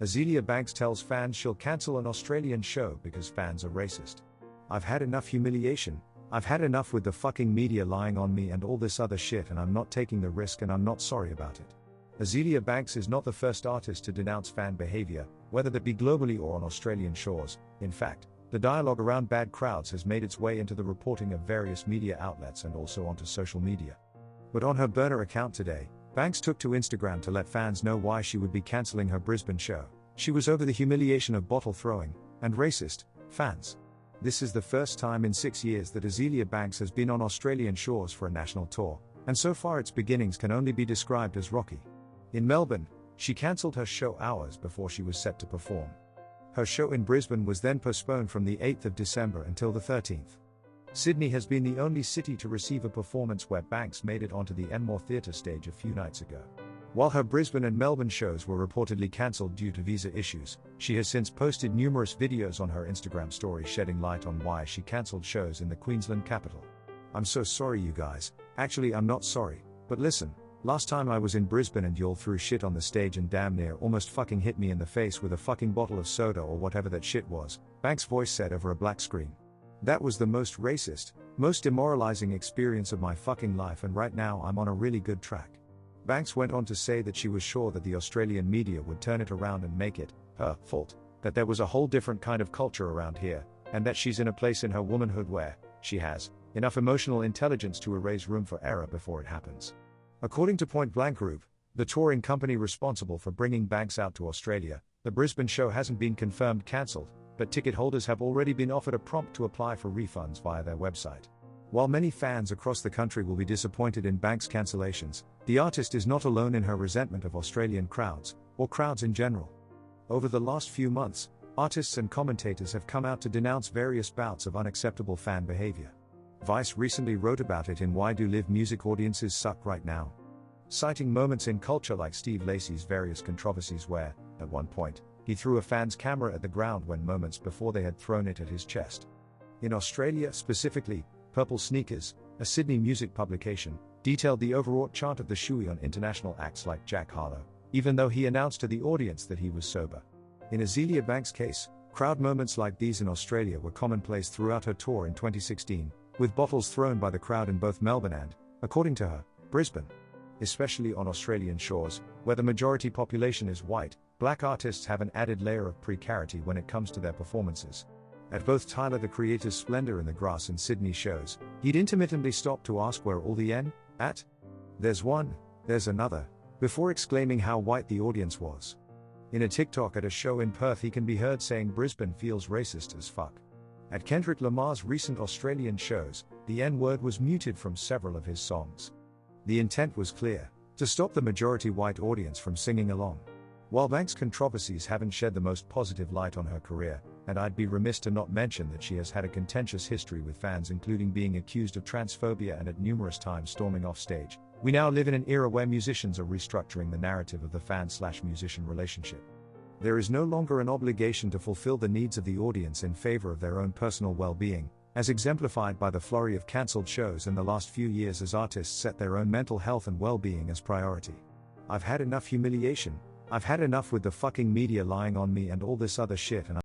Azealia Banks tells fans she'll cancel an Australian show because fans are racist. I've had enough humiliation. I've had enough with the fucking media lying on me and all this other shit, and I'm not taking the risk and I'm not sorry about it. Azealia Banks is not the first artist to denounce fan behavior, whether that be globally or on Australian shores. In fact, the dialogue around bad crowds has made its way into the reporting of various media outlets and also onto social media. But on her burner account today, Banks took to Instagram to let fans know why she would be cancelling her Brisbane show. She was over the humiliation of bottle throwing and racist fans. This is the first time in 6 years that Azealia Banks has been on Australian shores for a national tour, and so far its beginnings can only be described as rocky. In Melbourne, she cancelled her show hours before she was set to perform. Her show in Brisbane was then postponed from the 8th of December until the 13th. Sydney has been the only city to receive a performance where Banks made it onto the Enmore Theatre stage a few nights ago. While her Brisbane and Melbourne shows were reportedly cancelled due to visa issues, she has since posted numerous videos on her Instagram story shedding light on why she cancelled shows in the Queensland capital. I'm so sorry, you guys. Actually, I'm not sorry. But listen, last time I was in Brisbane and y'all threw shit on the stage and damn near almost fucking hit me in the face with a fucking bottle of soda or whatever that shit was, Banks' voice said over a black screen. That was the most racist, most demoralizing experience of my fucking life, and right now I'm on a really good track. Banks went on to say that she was sure that the Australian media would turn it around and make it her fault, that there was a whole different kind of culture around here, and that she's in a place in her womanhood where she has enough emotional intelligence to erase room for error before it happens. According to Point Blank Group, the touring company responsible for bringing Banks out to Australia, the Brisbane show hasn't been confirmed cancelled, but ticket holders have already been offered a prompt to apply for refunds via their website. While many fans across the country will be disappointed in Banks' cancellations, the artist is not alone in her resentment of Australian crowds, or crowds in general. Over the last few months, artists and commentators have come out to denounce various bouts of unacceptable fan behavior. Vice recently wrote about it in Why Do Live Music Audiences Suck Right Now? Citing moments in culture like Steve Lacy's various controversies where, at one point, he threw a fan's camera at the ground when moments before they had thrown it at his chest. In Australia specifically, Purple Sneakers, a Sydney music publication, detailed the overwrought chant of the shoey on international acts like Jack Harlow, even though he announced to the audience that he was sober. In Azealia Banks' case, crowd moments like these in Australia were commonplace throughout her tour in 2016, with bottles thrown by the crowd in both Melbourne and, according to her, Brisbane. Especially on Australian shores, where the majority population is white, black artists have an added layer of precarity when it comes to their performances. At both Tyler the Creator's Splendour in the Grass and Sydney shows, he'd intermittently stop to ask where all the N at? There's one, there's another, before exclaiming how white the audience was. In a TikTok at a show in Perth, he can be heard saying Brisbane feels racist as fuck. At Kendrick Lamar's recent Australian shows, the N-word was muted from several of his songs. The intent was clear: to stop the majority white audience from singing along. While Banks' controversies haven't shed the most positive light on her career, and I'd be remiss to not mention that she has had a contentious history with fans, including being accused of transphobia and at numerous times storming off stage, we now live in an era where musicians are restructuring the narrative of the fan/musician relationship. There is no longer an obligation to fulfill the needs of the audience in favor of their own personal well-being, as exemplified by the flurry of cancelled shows in the last few years as artists set their own mental health and well-being as priority. I've had enough humiliation. I've had enough with the fucking media lying on me and all this other shit, and